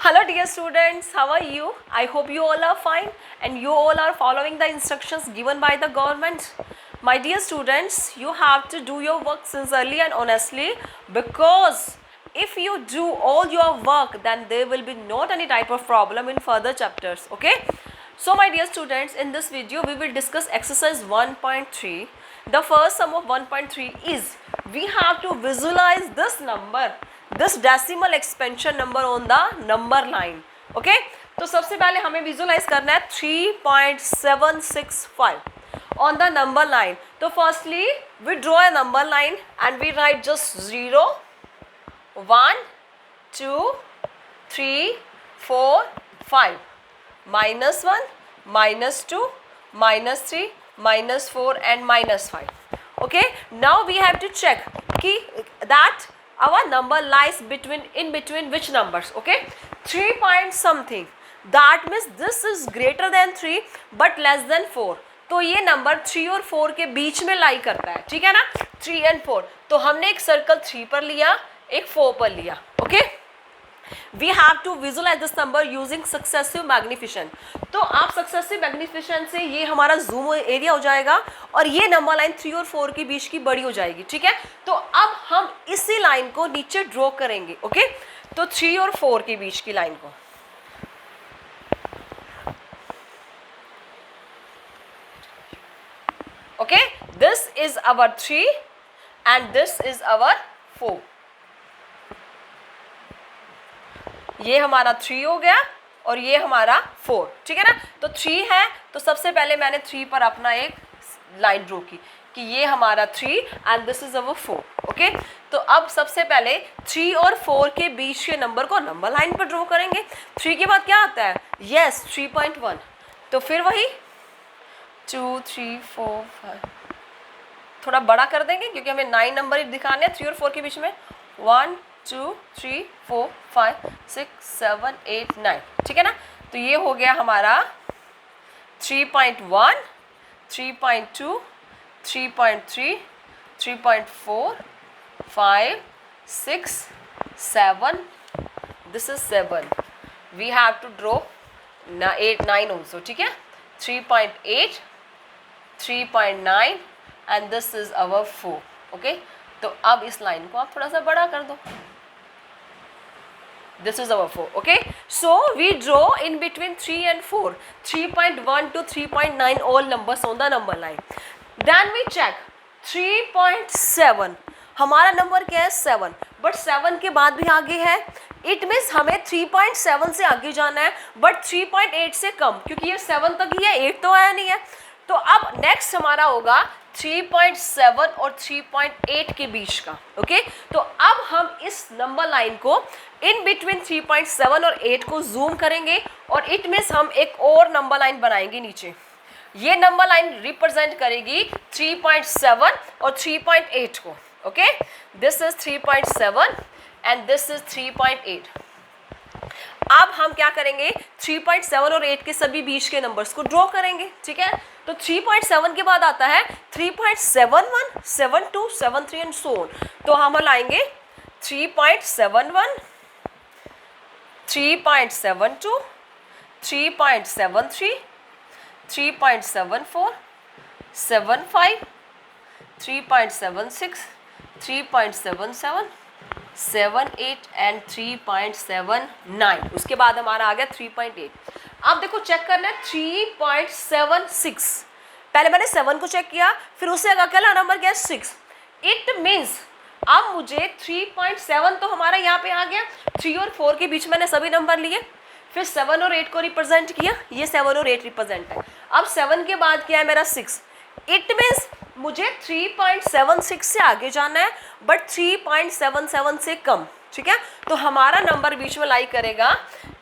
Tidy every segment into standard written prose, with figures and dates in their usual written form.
Hello dear students, how are you? I hope you all are fine and you all are following the instructions given by the government. My dear students, you have to do your work sincerely and honestly, because if you do all your work, then there will be not any type of problem in further chapters. Okay? So my dear students, in this video we will discuss exercise 1.3. The first sum of 1.3 is we have to visualize this number, this decimal expansion number on the number line. Okay? तो सबसे पहले हमें visualise करना है 3.765 on the number line. तो firstly we draw a number line and we write just 0, 1, 2, 3, 4, 5, -1, -2, -3, -4 and -5. Okay, now we have to check that our number lies in between which numbers. Okay, 3 point something, that means this is greater than 3 but less than 4. तो ये number 3 और 4 के बीच में लाई करता है, ठीक है ना, 3 and 4. तो हमने एक सर्कल 3 पर लिया, एक 4 पर लिया. Okay, we have to visualize this number using successive magnification. तो आप successive magnification से ये हमारा zoom एरिया हो जाएगा और ये नंबर लाइन 3 और 4 के बीच की बड़ी हो जाएगी. ठीक है, तो अब हम इसी लाइन को नीचे ड्रॉ करेंगे. ओके, तो 3 और 4 के बीच की लाइन को. Okay, this is our 3 and this is our 4. ये हमारा 3 हो गया और ये हमारा 4. ठीक है ना, तो 3 है तो सबसे पहले मैंने 3 पर अपना एक लाइन ड्रॉ की कि ये हमारा 3 and this is our 4. Okay, तो अब सबसे पहले 3 और 4 के बीच के नंबर को नंबर लाइन पर ड्रॉ करेंगे. 3 के बाद क्या आता है? यस, 3.1. तो फिर वही 2, 3, 4, 5 थोड़ा बड़ा कर देंगे क्योंकि हमें 9 नंबर दिखाने हैं 3 और 4 के बीच में. 1, 2, 3, 4, 5, 6, 7, 8, 9. ठीक है ना, तो ये हो गया हमारा 3.1, 3.2, 3.3, 3.4, 5, 6, 7. This is 7. We have to draw 8, 9 also. ठीक है, 3.8, 3.9 and this is our 4. Okay, तो अब इस लाइन को आप थोड़ा सा बड़ा कर दो. This is our 4. Okay, so we draw in between 3 and 4, 3.1 to 3.9 all numbers on the number line. Then we check 3.7. हमारा नंबर क्या है? 7. बट 7 के बाद भी आगे है. इट मीन्स हमें 3.7 से आगे जाना है बट 3.8 से कम, क्योंकि ये 7 तक ही है, 8 तो आया नहीं है. तो अब नेक्स्ट हमारा होगा 3.7 और 3.8 के बीच का. ओके, तो अब हम इस नंबर लाइन को इन बिटवीन 3.7 और 8 को जूम करेंगे और इट मीन्स हम एक और नंबर लाइन बनाएंगे नीचे. ये नंबर लाइन रिप्रेजेंट करेगी 3.7 और 3.8 को. Okay, this is 3.7 and this is 3.8. अब हम क्या करेंगे? 3.7 और 8 के सभी बीच के नंबर्स को ड्रॉ करेंगे. ठीक है, तो 3.7 के बाद आता है 3.71, 72, 73 एंड सो ऑन. तो हम लाएंगे 3.71, 3.72, 3.73, 3.74, 75, 3.76, 3.77, 7, 8 एंड 3.79. उसके बाद हमारा आ गया 3.8. अब देखो चेक करना है 3.76. पहले मैंने 7 को चेक किया, फिर उससे अगला नंबर क्या है? 6. इट मीन्स अब मुझे 3.7 तो हमारा यहाँ पे आ गया. 3 और 4 के बीच मैंने सभी नंबर लिए, फिर 7 और 8 को रिप्रेजेंट किया. ये 7 और 8 रिप्रेजेंट है. अब 7 के बाद क्या है मेरा? 6. इट मीन्स मुझे 3.76 से आगे जाना है बट 3.77 से कम. ठीक है, तो हमारा नंबर बीच में लाई करेगा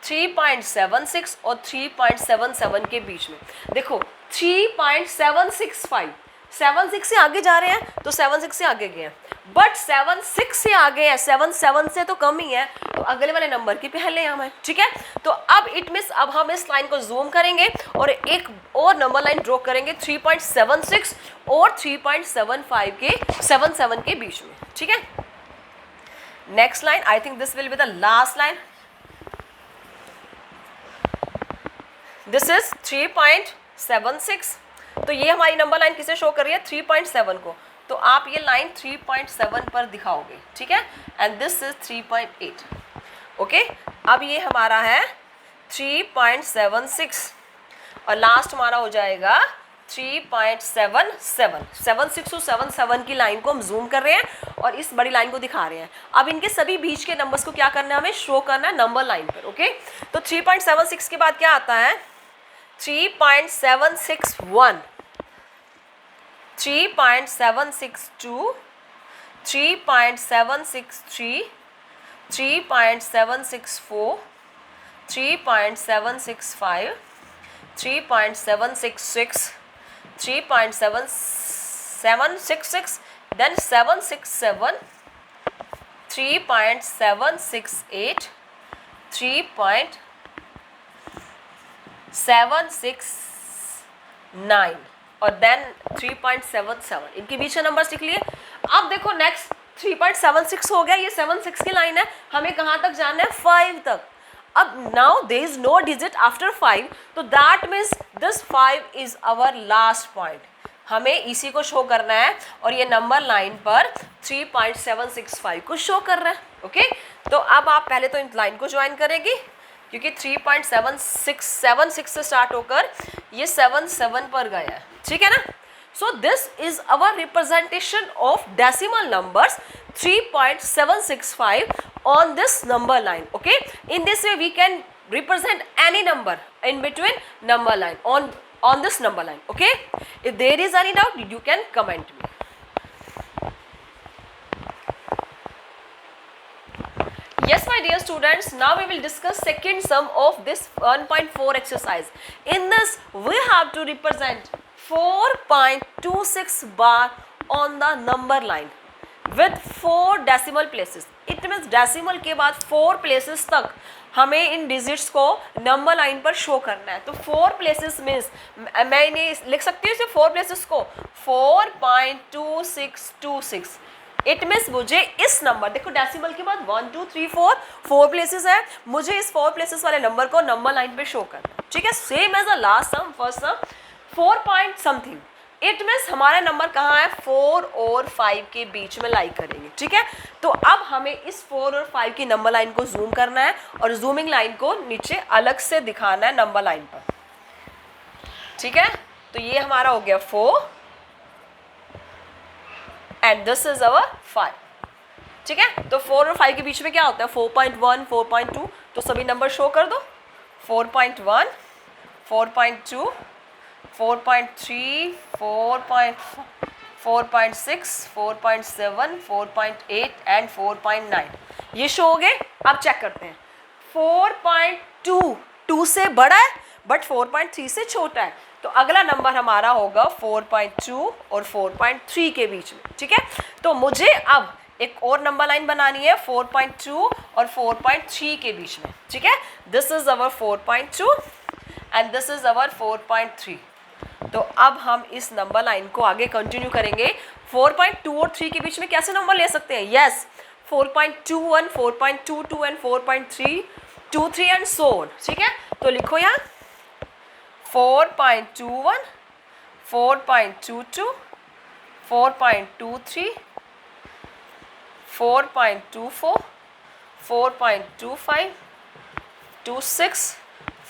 3.76 और 3.77 के बीच में. देखो 3.765, 76 से आगे जा रहे हैं तो 76 से आगे गए हैं, बट 76 से आगे है, 77 से तो कम ही है, तो अगले वाले नंबर की पहले हम है. ठीक है, तो अब इट मीन्स अब हम इस लाइन को जूम करेंगे और एक और नंबर लाइन ड्रॉ करेंगे 3.76 और 3.75 के 77 के बीच में. ठीक है, next line, I think this will be the last line. This is 3.76। तो ये हमारी नंबर लाइन किसे शो कर रही है? 3.7 को। तो आप ये लाइन 3.7 पर दिखाओगे, ठीक है, एंड दिस इज 3.8। ओके, अब ये हमारा है 3.76 और लास्ट हमारा हो जाएगा 3.77। 76 to 77 की लाइन को हम जूम कर रहे हैं और इस बड़ी लाइन को दिखा रहे हैं। अब इनके सभी बीच के नंबर्स को क्या करना है? हमें शो करना है नंबर लाइन पर। ओके, तो 3.76 के बाद क्या आता है? 3.761, 3.762, 3.763, 3.764, 3.765, 3.766, 3.7766, then 767, 3.768, 3.769 और देन 3.77। इनके बीच का नंबर लिख लिए। अब देखो नेक्स्ट 3.76 हो गया, ये 76 की लाइन है, हमें कहाँ तक जाना है? 5 तक। अब now there is no digit after 5, तो that means this 5 is our last point. हमें इसी को शो करना है और ये नंबर लाइन पर 3.765 को शो कर रहा है। ओके, तो अब आप पहले तो इन लाइन को ज्वाइन करेंगे क्योंकि 3.767 से स्टार्ट होकर ये 77 पर गया है, ठीक है ना। So this is our representation of decimal numbers 3.765 on this number line. Okay, in this way we can represent any number in between number line on this number line. Okay, if there is any doubt you can comment me. Yes my dear students, now we will discuss second sum of this 1.4 exercise. In this we have to represent 4.26 bar on the number line with 4 decimal places. It means decimal के बाद 4 places तक हमें इन digits को number line पर show करना है। तो 4 places means मैं इन्हें लिख सकती हूँ इसे 4 places को 4.2626। इट मीन्स मुझे इस नंबर, देखो डेसिमल के बाद 1 2 3 4 प्लेसेस है, मुझे इस 4 प्लेसेस वाले नंबर को नंबर लाइन पे शो करना है, ठीक है। Same as a last sum, first sum 4 point something. It means हमारा नंबर कहाँ है? 4 और 5 के बीच में लाई करेंगे, ठीक है। तो अब हमें इस 4 और 5 की नंबर लाइन को जूम करना है और जूमिंग लाइन को नीचे अलग से दिखाना है नंबर लाइन पर, ठीक है। तो ये हमारा हो गया 4 एंड दिस इज अवर 5, ठीक है। तो 4 और 5 के बीच में क्या होता है? 4.1 4.2, तो सभी नंबर शो कर दो। 4.1 4.2 4.3 4.6 4.7 4.8 एंड 4.9 ये शो हो गए। अब चेक करते हैं 4.2 2 से बड़ा है बट 4.3 से छोटा है, तो अगला नंबर हमारा होगा 4.2 और 4.3 के बीच में, ठीक है। तो मुझे अब एक और नंबर लाइन बनानी है 4.2 और 4.3 के बीच में, ठीक है। This is our 4.2 and this is our 4.3। तो अब हम इस नंबर लाइन को आगे कंटिन्यू करेंगे। 4.2 और 3 के बीच में कैसे नंबर ले सकते हैं? Yes, 4.21 4.22 and 4.323 and so on, ठीक है। तो लिखो यहाँ 4.21 4.22 4.23 4.24 4.25 26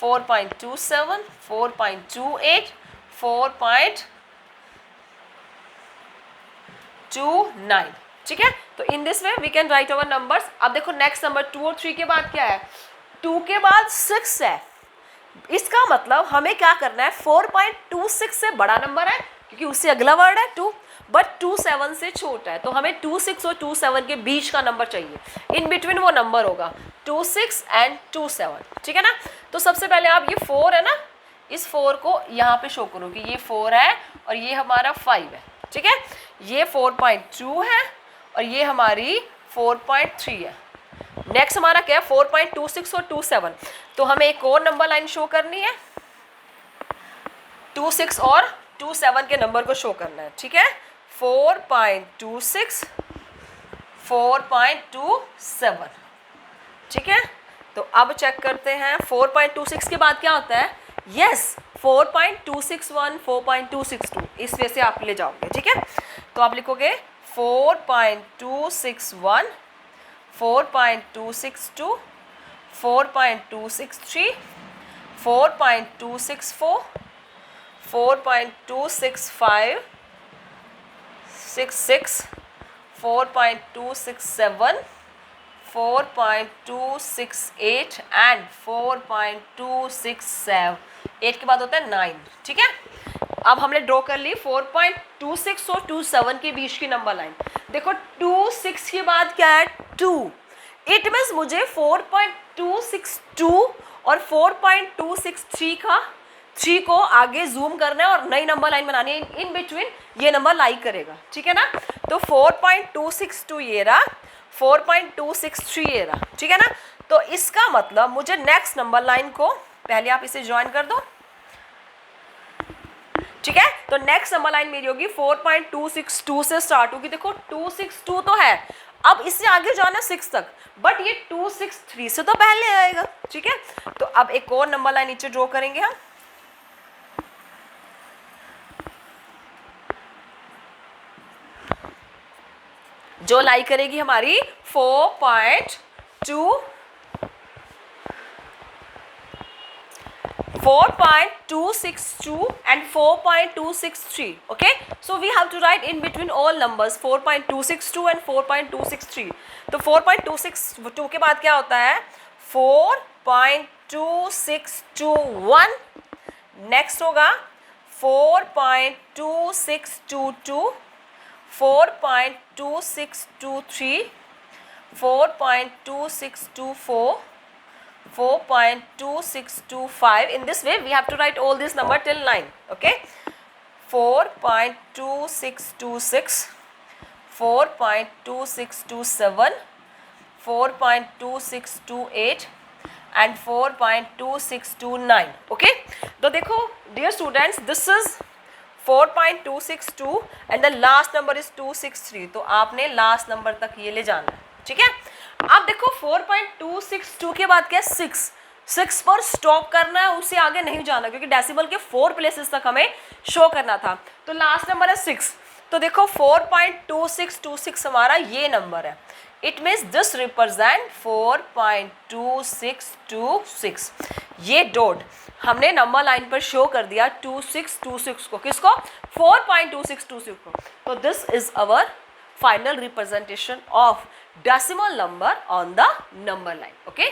4.27 4.28 4.29, ठीक है। तो in this way we can write our numbers. अब देखो नेक्स्ट नंबर 2 और 3 के बाद क्या है? 2 के बाद 6 है। इसका मतलब हमें क्या करना है? 4.26 से बड़ा नंबर है क्योंकि उससे अगला वर्ड है 2, बट 27 से छोटा है, तो हमें 26 और 27 के बीच का नंबर चाहिए। इन बिटवीन वो नंबर होगा 26 एंड 27, ठीक है ना। तो सबसे पहले आप ये 4 है ना, इस 4 को यहाँ पे शो करो कि ये 4 है और ये हमारा 5 है, ठीक है। ये 4.2 है और ये हमारी 4.3 है। नेक्स्ट हमारा क्या है? 4.26 और 27, तो हमें एक और नंबर लाइन शो करनी है, 26 और 27 के नंबर को शो करना है, ठीक है। 4.26 4.27, ठीक है। तो अब चेक करते हैं 4.26 के बाद क्या होता है? यस 4.261 4.262 इस वे से आप ले जाओगे, ठीक है। तो आप लिखोगे 4.261 4.262 4.263 4.264 4.265 66 4.267 4.268 एंड 4.267 8 के बाद होता है 9, ठीक है। अब हमने ड्रॉ कर ली 4.26 और 27 के बीच की नंबर लाइन। देखो 26 के बाद क्या है 2, इट मीन्स मुझे 4.262 और 4.263 का 3 को आगे जूम करना है और नई नंबर लाइन बनानी है, इन बिटवीन ये नंबर लाई करेगा, ठीक है ना। तो 4.262 ये रहा, 4.263 ये रहा, ठीक है ना। तो इसका मतलब मुझे नेक्स्ट नंबर लाइन को पहले आप इसे ज्वाइन कर दो, ठीक है। तो नेक्स्ट नंबर लाइन मेरी होगी 4.262 से स्टार्ट होगी। देखो 262 तो है, अब इससे आगे जाना 6 तक, बट ये 263 से तो पहले आएगा, ठीक है। तो अब एक और नंबर लाइन नीचे ड्रॉ करेंगे हम, जो लाई करेगी हमारी 4.262 and 4.263. Okay, so we have to write in between all numbers 4.262 and 4.263. तो 4.262 के बाद क्या होता है 4.2621, नेक्स्ट होगा 4.2622, 4.2623, 4.2624, 4.2625. In this way we have to write all this number till 9. Okay, 4.2626, 4.2627, 4.2628 and 4.2629. Okay, तो देखो dear students, this is 4.262 and the last number is 263. तो आपने लास्ट नंबर तक ये ले जाना है, ठीक है। अब देखो 4.262 के बाद क्या है 6 पर स्टॉप करना है, उससे आगे नहीं जाना, क्योंकि डेसिमल के 4 प्लेसेस तक हमें शो करना था। तो लास्ट नंबर है 6। तो देखो 4.2626 हमारा ये नंबर है, इट मीन्स दिस रिप्रेजेंट 4.2626। ये डॉट हमने नंबर लाइन पर शो कर दिया 2626 को, किसको 4.2626 को। तो this is our final representation of decimal number on the number line. Okay.